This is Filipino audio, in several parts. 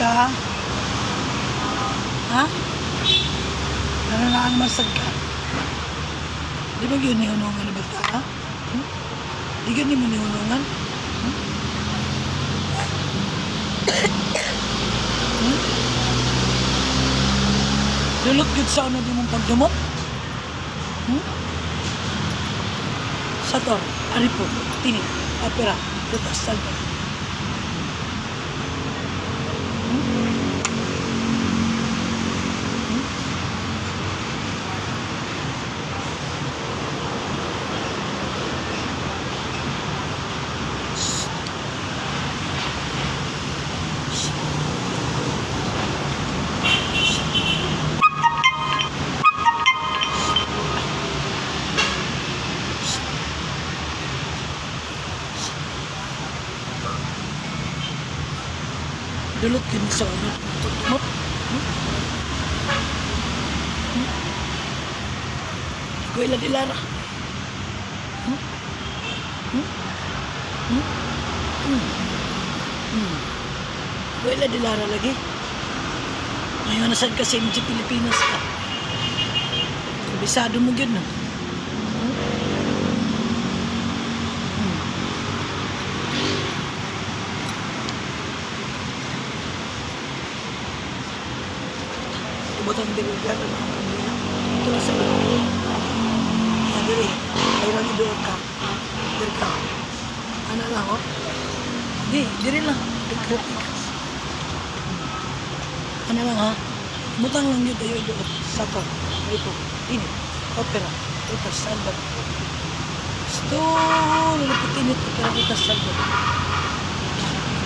ka? Ha? Nananaan masag ka? Di ba yun nihunungan na ba ka? Ha? Di gani mo nihunungan? Lulot gud sa ano di mong pagdumot? Sator, aripo, tinit, opera, tutas, salva. Dulot din sa ano, pagdumot. Kuya Dilara. Kuya Dilara lagi. Ngayon nasaan ka sa MG Pilipinas ka? Kabisado mo yun, no? Butang dilugan ng mga kanila. Ito na sa iyo. Yan dili. Ayun doon ka. Diri ka. Ano lang ho? Diri lang. Ano lang ha? Butang lang yun tayo doon. Saka. Ito. Ini. Opera. Utas. Salbat. Sto. Luluputinit. Opera. Utas. Salbat.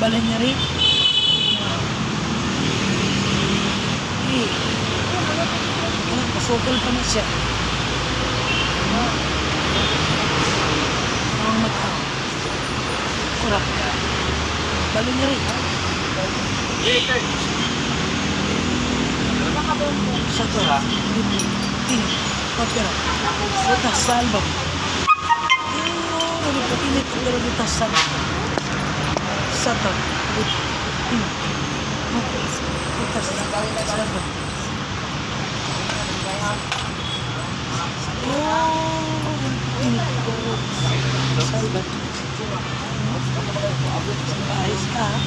Balay niya rin. Pasukal pa na siya. Ang mata. Kurap. Balo niya rin. Sato. Tinit. Opera. Utas salbam. Tinit. Opera. Utas salbam. Sato. Tinit. Utas salbam. Salbat. Ayos ka ha?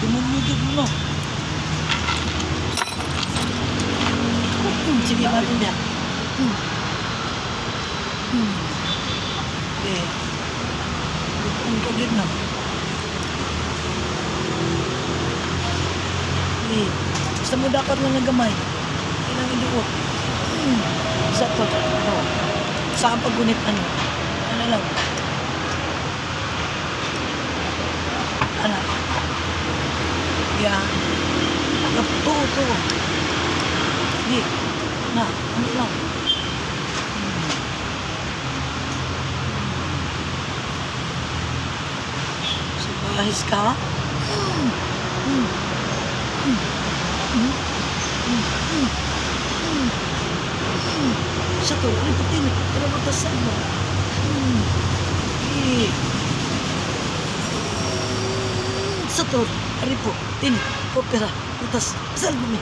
Dumumigid mo. Sige ba rin yan? Okay. Ang kagid na. Basta mo dapat lang nagamay. Ilang iduot. Sa to. Saan paggunit ano? Ano lang? Ano? Yan. Kapto. Di. Na. Ano lang? So, bahis ka? Satu, ripetin, terus batasan mo. Satu, ripo, tin, opera, utas, salmo mi.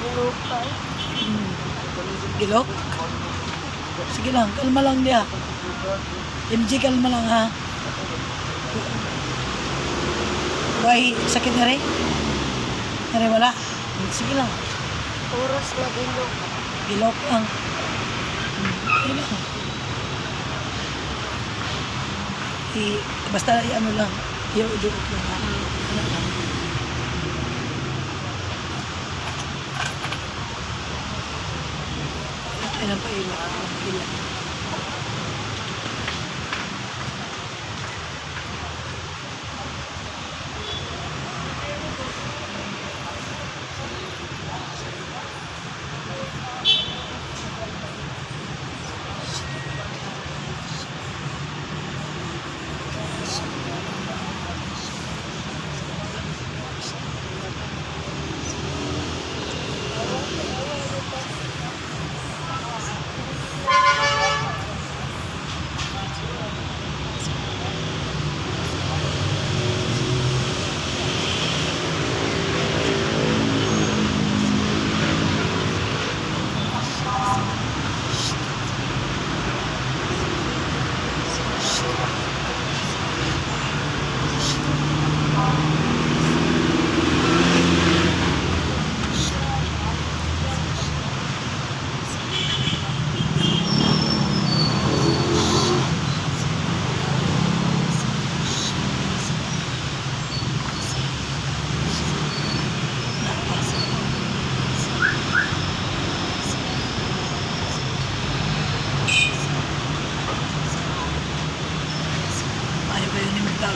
Gilok? Sige lang, kalma lang dia. MG, kalma lang ha. Why, sakit na rin? Nari wala? Sige lang. Oras na gilok. Gilok lang. Basta ano lang, i-udot lang ha. Ano lang. Ilan pa ilan.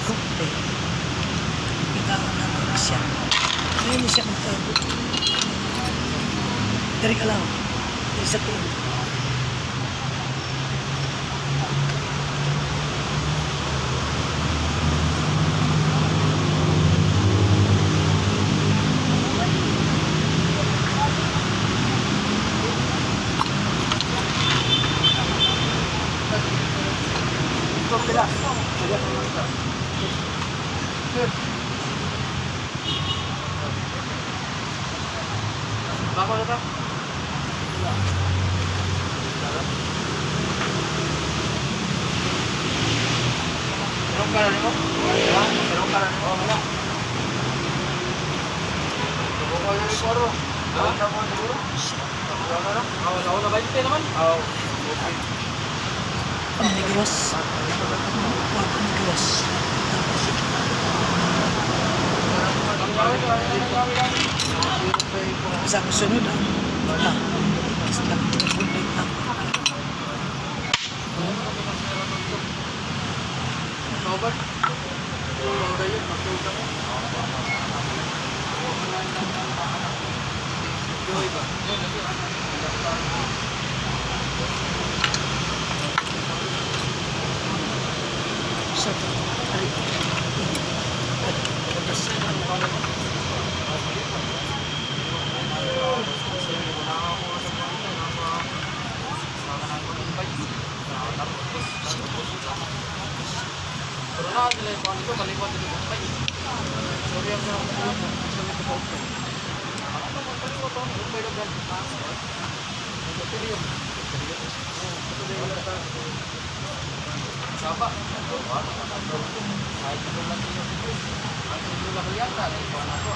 Okay. Kita ko na siya. Ngayon siya magtago. Dari ka lang. Dari sa tuwing. Bako na ta? Serong ka na nimo? Ha? Serong ka na nimo? Wala. Bako na ni Koro. Ha? Bako na siguro? Wala na. Wala na ba yung naman? Oo. Panigiwas. Panigiwas. Sa sunod basta pagpunit na. Sobat. Udah yun, magtuta mo. Joy ba? Sa ari. Pernah nilai pohon itu kaliwat itu bapak. Sorry yang saya mau saya itu bapak. Apa mau kaliwat pohon itu beda beda. Betul dia. Betul dia. Siapa? Saya itu lagi. Aku juga kelihatan pohon aku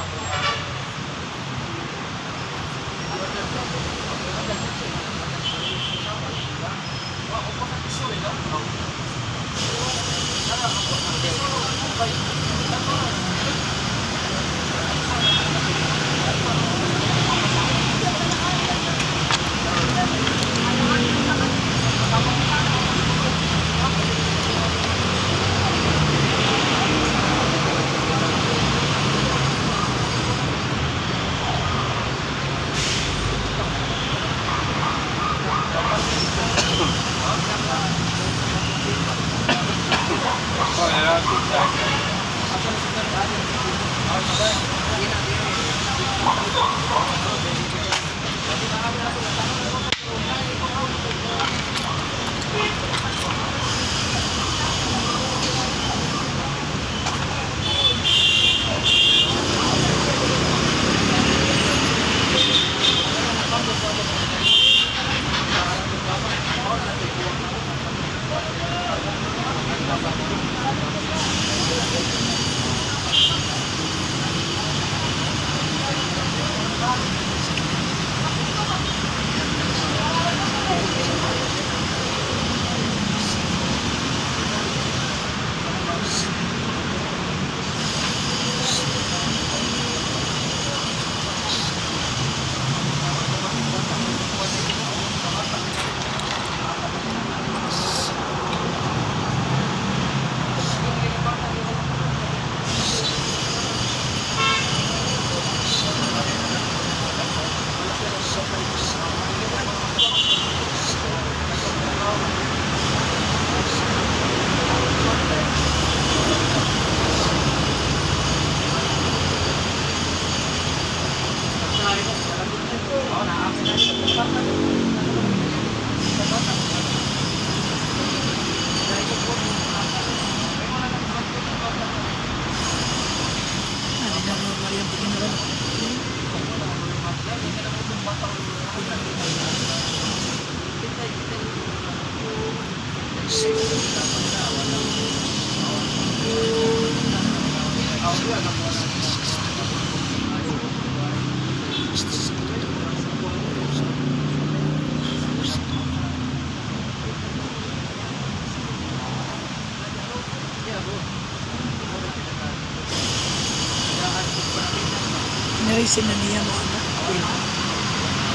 Narisin na niya mo anak.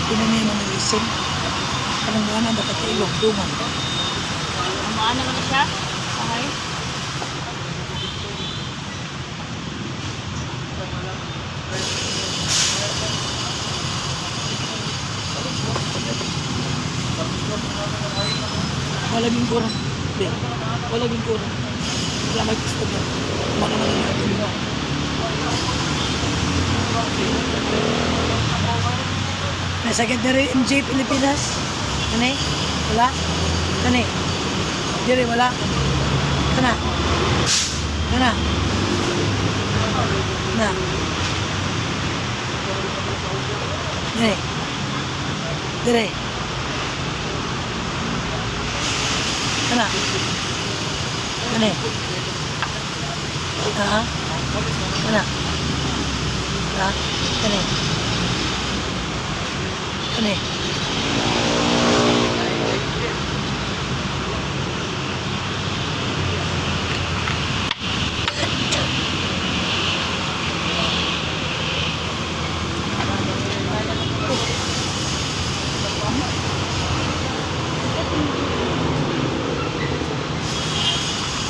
Pinaniya mo narisin. Anong mga na dapat ilog dungan. Ano naman siya? Sahay? Wala ging kurang. Be, wala ging kurang. Wala may gusto niya. Mga naman yung natin. Nasagad na rin MJ Pilipinas. Kani? Wala? Kani? Diri, wala? Kana? Kana? Na? Diri? Diri? Kana? Kani? Ha? Kana? Ha? Kani? Kani?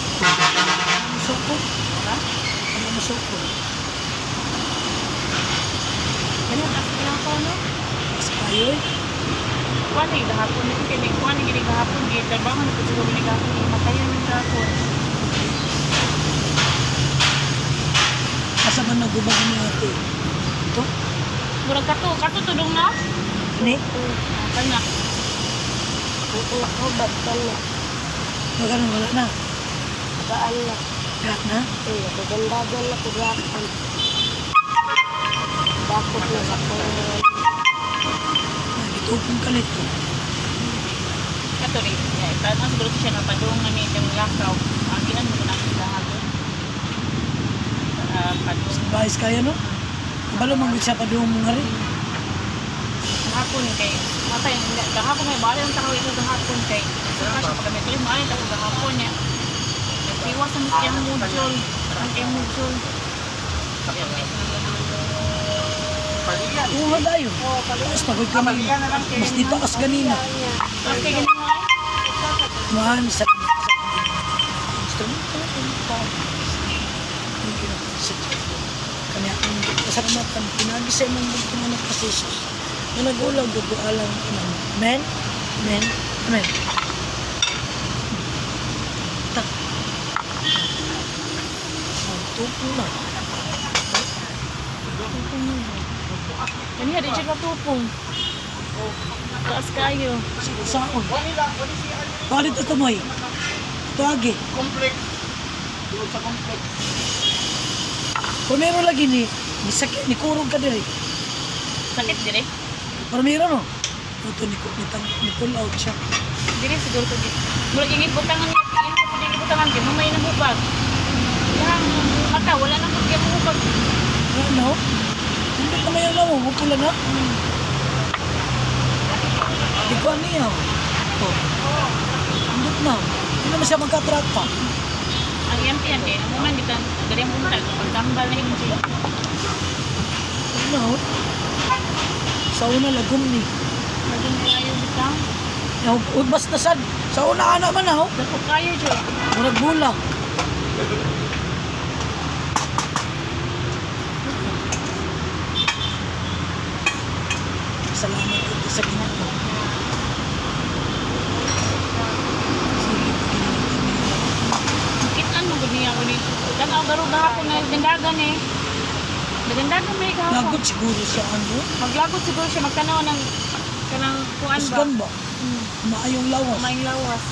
Masuk ko? Ano masuk ko? Ganyan, kasi lang ko, no? Mas kayo eh. Kuwan eh, gahapon na kini. Kuwan eh, gahapon. Trabaho na po siguro ni gahapon. Matayan ng gahapon. Asa man nagubag ni ate? Ito? Murag kato tudong na? Kani? Kanya. Nakahubad ka na. Magano wala na? Gaan na. Lahat na? Nagandagan na kudakan. Dakot na sa pangalan. Nagitupong ka nito. Kato rin. Tanong siguro siya na padungan ni itong lakaw. Agihan mo na ang gahapon. Padung. Bahis kaya no? Kabalo mong siya pa doon mga rin. Gahapon kay matay gahapon may bali ang tao ito gahapon kay saka siya pag may mali ako gahapon niya nagtiwas ang kiyang module ang kiyang module Paligan. Oo dayo. Mas tagoy ka man. Mas dito kas ganina. tapos kay ganun mo Mahan sa instrument ka kanya ang kasaramatan pinagisay mong mga nagpasisos na nagulang dudualang men amen tak tupo na kaniya di siya matupong taas kayo saon bakit ito mo'y ito agi Complex. Doon sa complex. kung meron lagi ni sakit ni kurong ka diri sakit dire pero meron no ito ni pull out siya dire siguro to dito murag ingit butangan niya ingit butangan kay mamay na hubag yang mata wala na pag hubag ano hindi ka mayaw lang mo pula na di ko niya oh hindi na hindi naman siya magka-track pa ang EMT yan eh, ang moment kita dari ang buntag, pagtambal na yung siya. ano sa una lagom ni Maging kayo bitang, Udbas na sad. Sa una anak man ako. dako kayo dyan. Murag bulang. Salamat ito sa Ginoo. Kitaan mo gud niya ko ni. Tanaw garo gahapon na gandagan eh. Nagandagan may gahapon. Lagot siguro siya ano. Maglagot siguro siya magtanaw ng kanang kuan ba. Usgan ba? Maayong lawas. Maing lawas.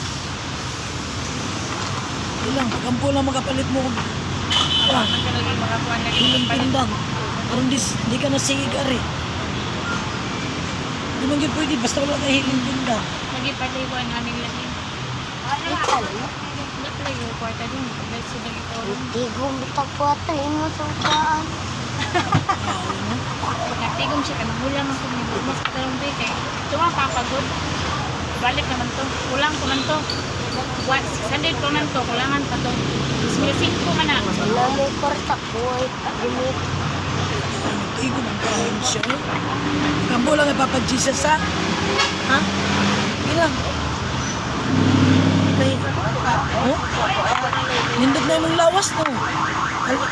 Ilang, kampo lang makapalit mo. Ah, Ang kanang makakuan na hiling palit. pindang. Parang di ka nasingig ari. Di man yun pwede, basta wala ka hiling pindang. Lagi paliwan nga nila din. Ikan. Dapat lagi yung kwarta din. Pagdahil sila ito rin. Hindi gumitag ko at imo sa ukaan. Nagtigom siya ka nangulang ako ni mas katarong day kay tuwa papagod. Balik naman to. Kulang ko man to. What? Sunday ko man to. Kulangan pa to. 2005 ko man na. Wala may kwarta ko ay pagimit. Igo ng kain siya. Kampo lang ay Papa Jesus ha? Ha? Ilang? Okay. Oh? Nindot na yung lawas no.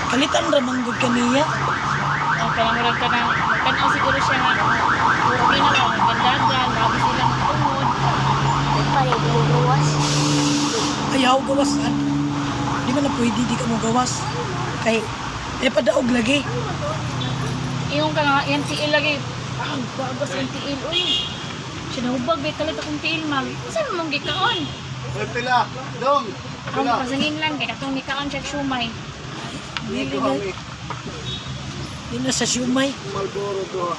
Kalitan ramanggod ka niya. Kaya murag ka na. Magkanaw siguro siya nga. Puro na lang. Gandagan. Bago silang tungod. ayaw gawasan. Di man na pwede di ka mo gawas. Kay, padaog lagi. Iyong ka nga, yung tiil lagi. Ang bagas yung tiil, uy. Sinahubag, may kalit akong tiil, ma'am. Saan mo mong gikaon? Uy, pila. Dong. Ang pasangin lang, kaya katong gikaon siya sumay. Dili na, di na sa siumay. Malboro to.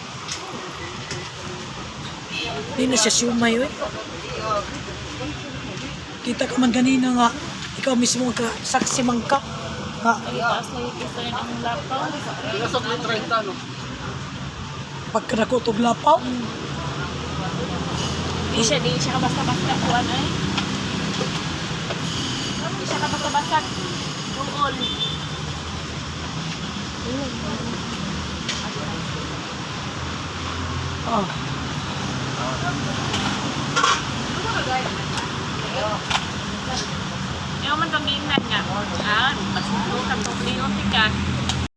Di na siya siumay, oy. Kita ka man ganina nga, ikaw mismo ka, saksi man ka. Ha, Ay, taas lagi gusto rin ang laptop. Pinasok ni 30, no? pagkadako tog lapaw. Di siya ka basta-basta kuwan ay. Di siya ka basta-basta. Tuol. Ah, Ayaw man kang ginan nga. Ah, mas ka itong liyon ka.